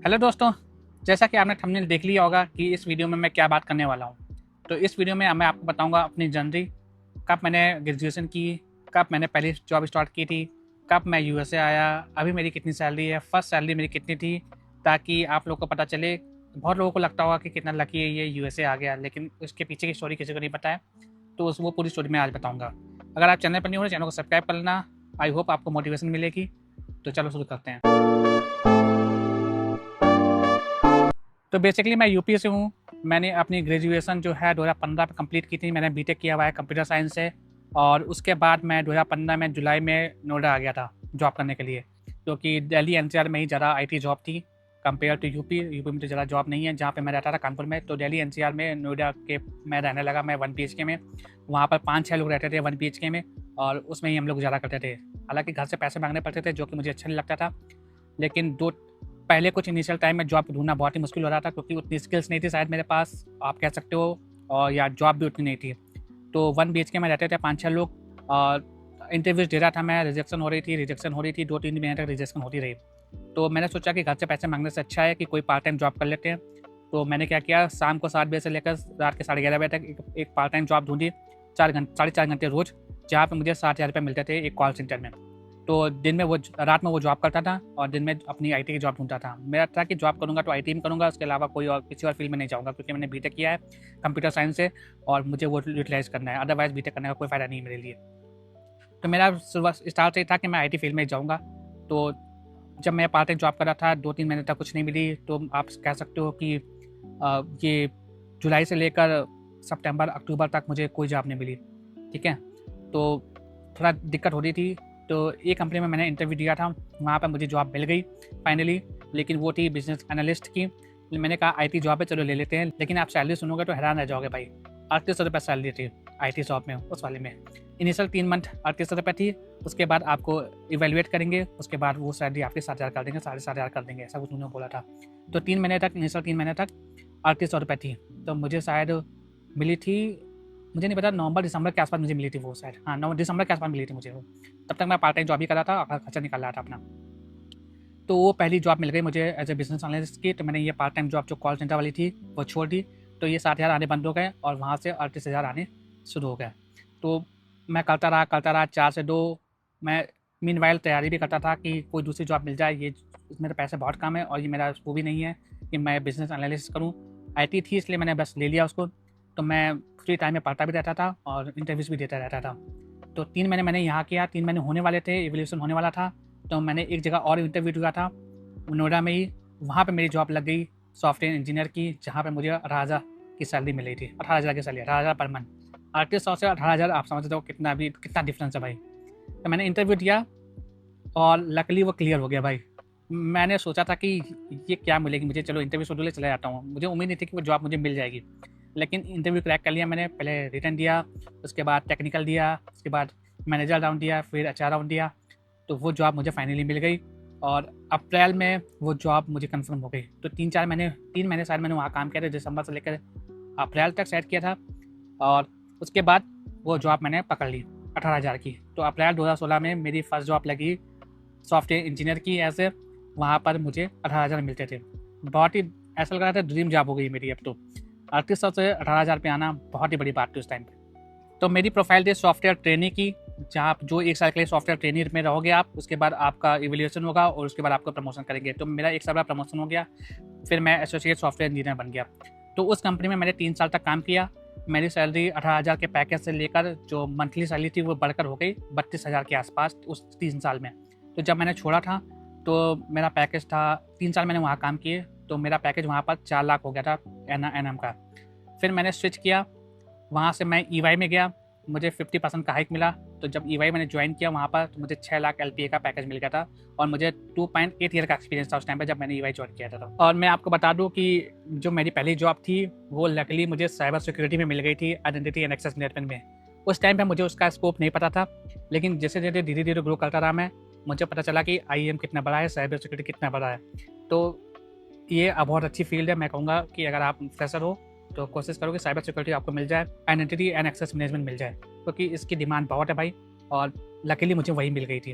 Hello दोस्तों, जैसा कि आपने थंबनेल देख लिया होगा कि इस वीडियो में मैं क्या बात करने वाला हूँ। तो इस वीडियो में मैं आपको बताऊँगा अपनी जर्नी, कब मैंने ग्रेजुएशन की, कब मैंने पहली जॉब स्टार्ट की थी, कब मैं यूएसए आया, अभी मेरी कितनी सैलरी है, फर्स्ट सैलरी मेरी कितनी थी, ताकि आप लोग को पता चले। बहुत लोगों को लगता होगा कि कितना लकी है ये यूएसए आ गया, लेकिन उसके पीछे की स्टोरी किसी को नहीं पता है। तो वो पूरी स्टोरी मैं आज बताऊँगा। अगर आप चैनल पर नहीं हो रहे, चैनल को सब्सक्राइब कर लेना। आई होप आपको मोटिवेशन मिलेगी। तो चलो शुरू करते हैं। तो बेसिकली मैं यूपी से हूँ। मैंने अपनी ग्रेजुएशन जो है 2015 में कंप्लीट की थी। मैंने बीटेक किया हुआ है कंप्यूटर साइंस से। और उसके बाद मैं 2015 में जुलाई में नोएडा आ गया था जॉब करने के लिए, क्योंकि दिल्ली एनसीआर में ही ज़्यादा आईटी जॉब थी कंपेयर टू यूपी। यूपी में तो ज़्यादा जॉब नहीं है। जहाँ पे मैं रहता था कानपुर में, तो दिल्ली एनसीआर में नोएडा के मैं रहने लगा। मैं 1 BHK में, वहाँ पर 5-6 लोग रहते थे 1 BHK में, और उसमें ही हम लोग गुजारा करते थे। हालांकि घर से पैसे मांगने पड़ते थे, जो कि मुझे अच्छा नहीं लगता था। लेकिन दो पहले कुछ इनिशियल टाइम में जॉब ढूंढना बहुत ही मुश्किल हो रहा था, क्योंकि उतनी स्किल्स नहीं थी शायद मेरे पास, आप कह सकते हो, और या जॉब भी उतनी नहीं थी। तो 1 BHK में रहते थे 5-6 लोग। और इंटरव्यूज दे रहा था मैं, रिजेक्शन हो रही थी, 2-3 महीने तक रिजेक्शन होती रही। तो मैंने सोचा कि घर से पैसे मांगने से अच्छा है कि कोई पार्ट टाइम जॉब कर लेते हैं। तो मैंने क्या किया, शाम को 7 बजे से लेकर रात के 11:30 बजे तक एक पार्ट टाइम जॉब ढूंढी, 4 घंटे 4.5 घंटे रोज, जहाँ पे मुझे 7,000 रुपये मिलते थे एक कॉल सेंटर में। तो दिन में वो रात में वो जॉब करता था, और दिन में अपनी आईटी की जॉब ढूंढता था। मेरा था कि जॉब करूँगा तो आईटी में करूँगा, उसके अलावा कोई और किसी और फील्ड में नहीं जाऊँगा, क्योंकि मैंने बीटेक किया है कंप्यूटर साइंस से, और मुझे वो यूटिलाइज़ करना है। अदरवाइज़ बीटेक करने का कोई फ़ायदा नहीं है मेरे लिए। तो मेरा शुरुआत स्टार्ट से ही था कि मैं आईटी फील्ड में जाऊँगा। तो जब मैं पार्ट टाइम जॉब कर रहा था, 2-3 महीने तक कुछ नहीं मिली, तो आप कह सकते हो कि ये जुलाई से लेकर सितंबर अक्टूबर तक मुझे कोई जॉब नहीं मिली। ठीक है? तो थोड़ा दिक्कत हो रही थी। तो एक कंपनी में मैंने इंटरव्यू दिया था, वहाँ पे मुझे जॉब मिल गई फाइनली, लेकिन वो थी बिजनेस एनालिस्ट की। मैंने कहा आईटी जॉब है, चलो ले लेते हैं। लेकिन आप सैलरी सुनोगे तो हैरान रह जाओगे भाई। 3800 रुपये सैलरी थी आईटी जॉब में, उस वाले में। इनिशियल 3 मंथ 3800 रुपये थी। उसके बाद आपको इवेल्युएट करेंगे, उसके बाद वो सैलरी आपकी 7,000 कर देंगे, 7,500 कर देंगे, ऐसा कुछ उन्होंने बोला था। तो 3 महीने तक, इनिशियल 3 महीने तक 3800 रुपये थी। तो मुझे शायद मिली थी, मुझे नहीं पता, नवंबर दिसंबर के आसपास मुझे मिली थी वो शायद। हाँ, नवंबर दिसंबर के आसपास मिली थी मुझे वो। तब तक मैं पार्ट टाइम जॉब ही कर रहा था, अपना खर्चा निकाल रहा था अपना। तो वो पहली जॉब मिल गई मुझे एज ए बिजनेस एनालिस्ट की। तो मैंने ये पार्ट टाइम जॉब जो कॉल सेंटर वाली थी वो छोड़ दी। तो ये 7,000 आने बंद हो गए, और वहाँ से 38,000 आने शुरू हो गए। तो मैं करता रहा 4 से 2। मैं मीनवाइल तैयारी भी करता था कि कोई दूसरी जॉब मिल जाए, ये इसमें तो पैसे बहुत कम है, और ये मेरा वो भी नहीं है कि मैं बिजनेस एनालिस्ट करूँ। आईटी थी इसलिए मैंने बस ले लिया उसको। तो मैं फ्री टाइम में पढ़ता भी रहता था और इंटरव्यूज़ भी देता रहता था। तो 3 महीने मैंने यहाँ किया, 3 महीने होने वाले थे, एवोल्यूशन होने वाला था। तो मैंने एक जगह और इंटरव्यू दिया था नोएडा में ही। वहाँ पे मेरी जॉब लग गई सॉफ्टवेयर इंजीनियर की, जहाँ पे मुझे 18,000 की सैलरी मिल रही थी। 18,000 की सैलरी, 18,000 पर मंथ। 3800 से 18,000, आप समझते हो कितना डिफरेंस है भाई। तो मैंने इंटरव्यू दिया, और लकली वो क्लियर हो गया भाई। मैंने सोचा था कि ये क्या मिलेगी मुझे, चलो इंटरव्यू शेड्यूल चला जाता हूँ। मुझे उम्मीद नहीं थी कि वो जॉब मुझे मिल जाएगी, लेकिन इंटरव्यू क्रैक कर लिया मैंने। पहले रिटन दिया, उसके बाद टेक्निकल दिया, उसके बाद मैनेजर राउंड दिया, फिर एचआर राउंड दिया। तो वो जॉब मुझे फाइनली मिल गई, और अप्रैल में वो जॉब मुझे कंफर्म हो गई। तो 3 महीने शायद मैंने वहाँ काम किया था, दिसंबर से लेकर अप्रैल तक शायद किया था। और उसके बाद वो जॉब मैंने पकड़ ली 18,000 की। तो अप्रैल 2016 में मेरी फर्स्ट जॉब लगी सॉफ्टवेयर इंजीनियर की ऐसे। वहाँ पर मुझे 18,000 मिलते थे। बहुत ही ऐसा लग रहा था ड्रीम जॉब हो गई मेरी अब तो। 3800 से 18,000 पे आना बहुत ही बड़ी बात थी उस टाइम पे। तो मेरी प्रोफाइल थी सॉफ्टवेयर ट्रेनिंग की, जहाँ आप जो 1 साल के लिए सॉफ्टवेयर ट्रेनिंग में रहोगे आप, उसके बाद आपका इवैल्यूएशन होगा, और उसके बाद आपको प्रमोशन करेंगे। तो मेरा 1 साल बाद प्रमोशन हो गया, फिर मैं एसोसिएट सॉफ्टवेयर इंजीनियर बन गया। तो उस कंपनी में मैंने 3 साल तक काम किया। मेरी सैलरी 18,000 के पैकेज से लेकर जो मंथली सैलरी थी वो बढ़कर हो गई 32,000 के आसपास उस 3 साल में। तो जब मैंने छोड़ा था, तो मेरा पैकेज था, 3 साल मैंने वहाँ काम किए, तो मेरा पैकेज वहाँ पर 4 लाख हो गया था एनएम का। फिर मैंने स्विच किया, वहाँ से मैं ईवाई में गया, मुझे 50% का हाइक मिला। तो जब ईवाई मैंने ज्वाइन किया वहाँ पर, तो मुझे 6 लाख एलपीए का पैकेज मिल गया था, और मुझे 2.8 ईयर का एक्सपीरियंस था उस टाइम पे जब मैंने ईवाई ज्वाइन किया था। और मैं आपको बता दूँ कि जो मेरी पहली जॉब थी वो लकीली मुझे साइबर सिक्योरिटी में मिल गई थी, आइडेंटिटी एंड एक्सेस मैनेजमेंट में। उस टाइम पर मुझे उसका स्कोप नहीं पता था, लेकिन जैसे जैसे धीरे धीरे ग्रो करता रहा मैं, मुझे पता चला कि आईएम कितना बड़ा है, साइबर सिक्योरिटी कितना बड़ा है। तो ये बहुत अच्छी फील्ड है। मैं कहूँगा कि अगर आप फ्रेशर हो तो कोशिश करो कि साइबर सिक्योरिटी आपको मिल जाए, आइडेंटिटी एंड एक्सेस मैनेजमेंट मिल जाए, क्योंकि इसकी डिमांड बहुत है भाई। और लकीली मुझे वही मिल गई थी।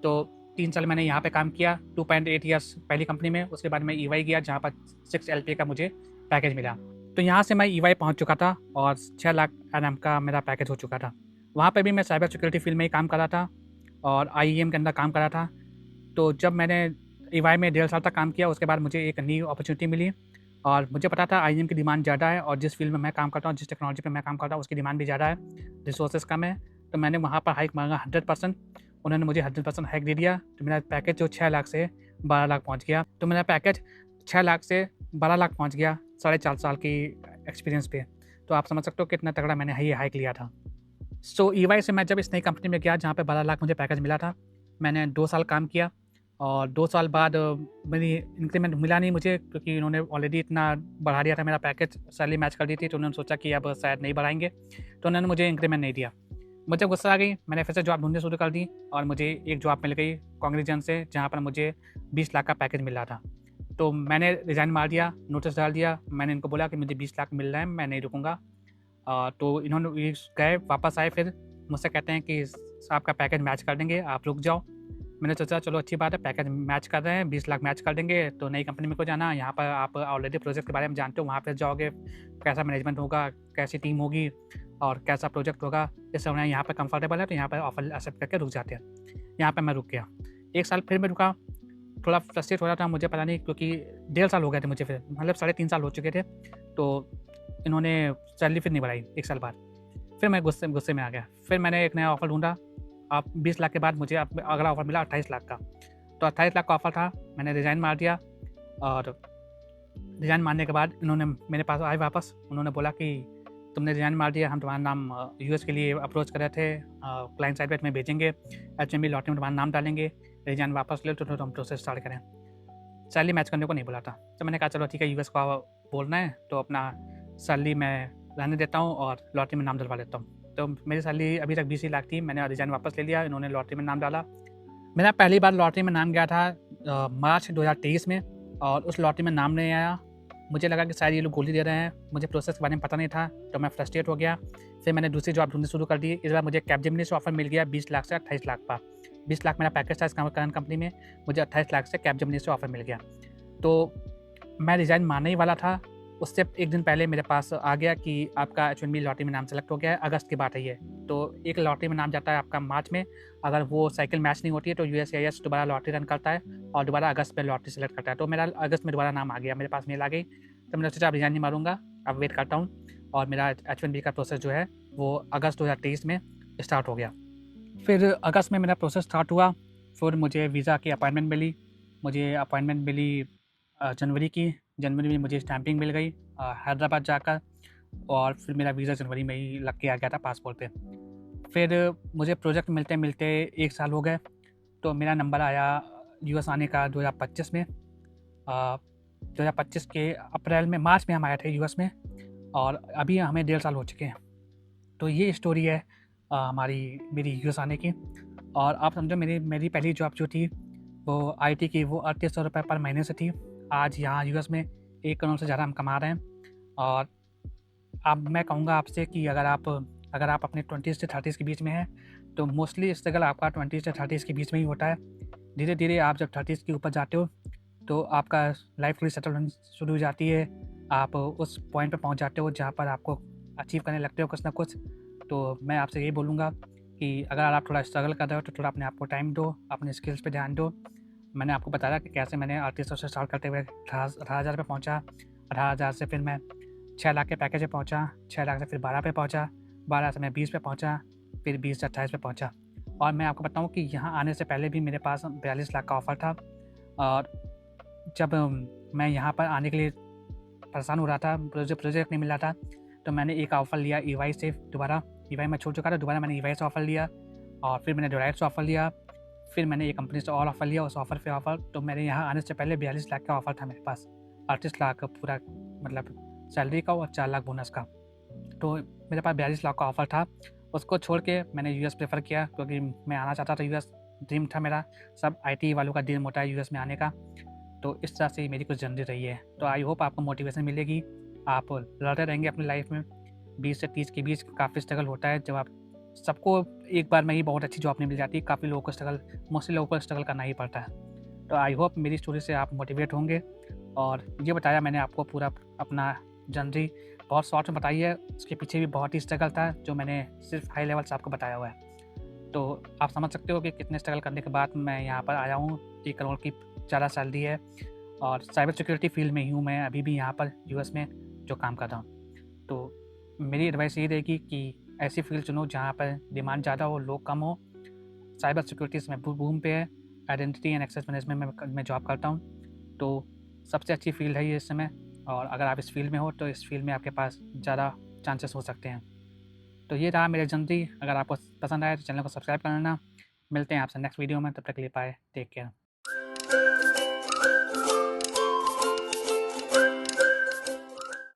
तो 3 साल मैंने यहाँ पे काम किया, 2.8 ईयर्स पहली कंपनी में। उसके बाद मैं EY गया जहाँ पर 6 LPA का मुझे पैकेज मिला। तो यहाँ से मैं EY पहुँच चुका था और 6 लाख एनएम का मेरा पैकेज हो चुका था। वहाँ पे भी मैं साइबर सिक्योरिटी फील्ड में ही काम कर रहा था और IEM के अंदर काम कर रहा था। तो जब मैंने EY में 1.5 साल तक काम किया, उसके बाद मुझे एक नई अपॉर्चुनिटी मिली और मुझे पता था IEM की डिमांड ज़्यादा है और जिस फील्ड में मैं काम करता हूँ, जिस टेक्नोलॉजी पे मैं काम करता हूँ, उसकी डिमांड भी ज़्यादा है, रिसोर्सेज कम है। तो मैंने वहाँ पर हाइक मांगा 100%। उन्होंने मुझे 100% हाइक दे दिया। तो मेरा पैकेज जो 6 लाख से 12 लाख पहुँच गया। तो मेरा पैकेज 6 लाख से 12 लाख पहुँच गया 4.5 साल की एक्सपीरियंस पे। तो आप समझ सकते हो कितना तगड़ा मैंने ये हाइक लिया था। सो EY से मैं जब इस नई कंपनी में गया जहाँ पे 12 लाख मुझे पैकेज मिला था, मैंने 2 साल काम किया और 2 साल बाद मेरी इंक्रीमेंट मिला नहीं मुझे, क्योंकि इन्होंने ऑलरेडी इतना बढ़ा दिया था मेरा पैकेज, सैलरी मैच कर दी थी। तो उन्होंने सोचा कि अब शायद नहीं बढ़ाएंगे, तो उन्होंने मुझे इंक्रीमेंट नहीं दिया। मुझे गुस्सा आ गई, मैंने फिर से जॉब ढूंढनी शुरू कर दी और मुझे एक जॉब मिल गई कॉन्ग्रेजन से, जहाँ पर मुझे 20 लाख का पैकेज मिल रहा था। तो मैंने रिज़ाइन मार दिया, नोटिस डाल दिया। मैंने इनको बोला कि मुझे 20 लाख मिल रहा है, मैं नहीं रुकूंगा। तो इन्होंने ये गए, वापस आए, फिर मुझसे कहते हैं कि आपका पैकेज मैच कर देंगे, आप रुक जाओ। मैंने सोचा चलो अच्छी बात है, पैकेज मैच कर रहे हैं, 20 लाख मैच कर देंगे तो नई कंपनी में को जाना। यहाँ पर आप ऑलरेडी प्रोजेक्ट के बारे में जानते हो, वहाँ पर जाओगे, कैसा मैनेजमेंट होगा, कैसी टीम होगी और कैसा प्रोजेक्ट होगा, ये सब यहाँ पर कंफर्टेबल है। तो यहाँ पर ऑफर एक्सेप्ट करके रुक जाते हैं। यहाँ पर मैं रुक गया। 1 साल फिर मैं रुका, थोड़ा फ्रस्ट्रेट हो रहा था, मुझे पता नहीं, क्योंकि 1.5 साल हो गए थे मुझे, फिर मतलब 3.5 साल हो चुके थे। तो इन्होंने सैलरी फिर नहीं बढ़ाई 1 साल बाद। फिर मैं गुस्से में आ गया। फिर मैंने एक नया ऑफ़र ढूँढा। अब 20 लाख के बाद मुझे अब अगला ऑफ़र मिला 28 लाख का। तो 28 लाख का ऑफ़र था, मैंने रिज़ाइन मार दिया और रिज़ाइन मारने के बाद इन्होंने मेरे पास आए वापस। उन्होंने बोला कि तुमने रिज़ाइन मार दिया, हम तुम्हारा नाम US के लिए अप्रोच कर रहे थे, क्लाइंट साइड पे तुम्हें भेजेंगे, HMB लॉटरी में तुम्हारा नाम डालेंगे, रिज़ाइन वापस ले तो हम प्रोसेस स्टार्ट करें। सैलरी मैच करने को नहीं बोला था। तो मैंने कहा चलो ठीक है, US का बोलना है तो अपना सैलरी मैं रहने देता हूँ और लॉटरी में नाम डलवा लेता हूँ। तो मेरी सैलरी अभी तक 20 ही लाख थी, मैंने रिज़ाइन वापस ले लिया, इन्होंने लॉटरी में नाम डाला। मेरा पहली बार लॉटरी में नाम गया था मार्च 2023 में और उस लॉटरी में नाम नहीं आया। मुझे लगा कि शायद ये लोग गोली दे रहे हैं, मुझे प्रोसेस के बारे में पता नहीं था, तो मैं फ्रस्ट्रेट हो गया। फिर मैंने दूसरी जॉब ढूंढनी शुरू कर दी। इस बार मुझे कैपजेमिनी से ऑफर मिल गया 20 लाख से 28 लाख का। 20 लाख मेरा पैकेज था इस करंट कंपनी में, मुझे 28 लाख से कैपजेमिनी से ऑफर मिल गया। तो मैं रिज़ाइन मारने ही वाला था, उससे एक दिन पहले मेरे पास आ गया कि आपका H1B लॉटरी में नाम सेलेक्ट हो गया है। अगस्त की बात है ये। तो एक लॉटरी में नाम जाता है आपका मार्च में, अगर वो साइकिल मैच नहीं होती है तो USCIS दोबारा लॉटरी रन करता है और दोबारा अगस्त में लॉटरी सेलेक्ट करता है। तो मेरा अगस्त में दोबारा नाम आ गया, मेरे पास मेल आ गई। तो मैंने सोचा अब रिज़ाइन नहीं मारूंगा, अब वेट करता हूँ और मेरा H1B का प्रोसेस जो है वो अगस्त 2023 में स्टार्ट हो गया। फिर अगस्त में मेरा प्रोसेस स्टार्ट हुआ, फिर मुझे वीज़ा की अपॉइंटमेंट मिली। मुझे अपॉइंटमेंट मिली जनवरी की। जनवरी में मुझे स्टैंपिंग मिल गई हैदराबाद जाकर और फिर मेरा वीज़ा जनवरी में ही लग के आ गया था पासपोर्ट पे। फिर मुझे प्रोजेक्ट मिलते मिलते 1 साल हो गए, तो मेरा नंबर आया US आने का 2025 में। 2025 के अप्रैल में, मार्च में हम आए थे US में और अभी हमें 1.5 साल हो चुके हैं। तो ये स्टोरी है मेरी US आने की। और आप समझो मेरी पहली जॉब जो थी वो IT की, वो 3800 रुपये पर महीने से थी। आज यहाँ US में 1 करोड़ से ज़्यादा हम कमा रहे हैं। और अब मैं कहूँगा आपसे कि अगर आप अपने 20s से 30s के बीच में हैं तो मोस्टली स्ट्रगल आपका 20s से 30s के बीच में ही होता है। धीरे धीरे आप जब 30s के ऊपर जाते हो तो आपका लाइफ थोड़ी सेटल होनी शुरू हो जाती है। आप उस पॉइंट पे पहुँच जाते हो जहाँ पर आपको अचीव करने लगते हो कुछ ना कुछ। तो मैं आपसे यही बोलूँगा कि अगर आप थोड़ा स्ट्रगल कर रहे हो तो थोड़ा अपने आप को टाइम दो, अपने स्किल्स पे ध्यान दो। मैंने आपको बताया कि कैसे मैंने 3800 से स्टार्ट करते हुए 18,000 पे पहुँचा, 18,000 से फिर मैं 6 लाख के पैकेज पे पहुँचा, 6 लाख से फिर 12 पे पहुँचा, 12 से मैं 20 पे पहुँचा, फिर 20 से 28 पे पहुँचा। और मैं आपको बताऊँ कि यहाँ आने से पहले भी मेरे पास 42 लाख का ऑफ़र था। और जब मैं यहाँ पर आने के लिए परेशान हो रहा था, प्रोजेक्ट नहीं मिल रहा था, तो मैंने एक ऑफ़र लिया EY से दोबारा। EY मैं छोड़ चुका था, दोबारा मैंने EY से ऑफ़र लिया और फिर मैंने डेलॉयट से ऑफ़र लिया। फिर मैंने एक कंपनी से और ऑफ़र लिया, उस ऑफ़र पे ऑफ़र। तो मेरे यहाँ आने से पहले 42 लाख का ऑफ़र था मेरे पास, 38 लाख पूरा मतलब सैलरी का और 4 लाख बोनस का। तो मेरे पास 42 लाख का ऑफ़र था। उसको छोड़ के मैंने US प्रेफर किया क्योंकि मैं आना चाहता था US, ड्रीम था मेरा। सब IT वालों का ड्रीम होता है US में आने का। तो इस तरह से मेरी कुछ जर्नी रही है। तो आई होप आपको मोटिवेशन मिलेगी, आप लड़ते रहेंगे अपनी लाइफ में। 20 से 30 के बीच काफ़ी स्ट्रगल होता है जब आप सबको एक बार में ही बहुत अच्छी जॉब नहीं मिल जाती, काफ़ी लोगों को मोस्टली लोगों को स्ट्रगल करना ही पड़ता है। तो आई होप मेरी स्टोरी से आप मोटिवेट होंगे, और ये बताया मैंने आपको पूरा अपना जर्नी बहुत शॉर्ट में बताई है, उसके पीछे भी बहुत ही स्ट्रगल था जो मैंने सिर्फ हाई लेवल से आपको बताया हुआ है। तो आप समझ सकते हो कि कितने स्ट्रगल करने के बाद मैं यहाँ पर आया हूँ। 1 करोड़ की ज़्यादा सैलरी है, और साइबर सिक्योरिटी फील्ड में ही हूँ मैं अभी भी यहाँ पर यूएस में जो काम कर रहा हूँ। तो मेरी एडवाइस यही रहेगी कि ऐसी फील्ड चुनो जहाँ पर डिमांड ज़्यादा हो, लोग कम हो। साइबर सिक्योरिटी इसमें बूम पे है। आइडेंटिटी एंड एक्सेस मैनेजमेंट में जॉब करता हूँ। तो सबसे अच्छी फील्ड है ये इस समय, और अगर आप इस फील्ड में हो तो इस फील्ड में आपके पास ज़्यादा चांसेस हो सकते हैं। तो ये रहा मेरी जर्नी। अगर आपको पसंद आया तो चैनल को सब्सक्राइब कर लेना। मिलते हैं आपसे नेक्स्ट वीडियो में, तब तक के लिए बाय, टेक केयर।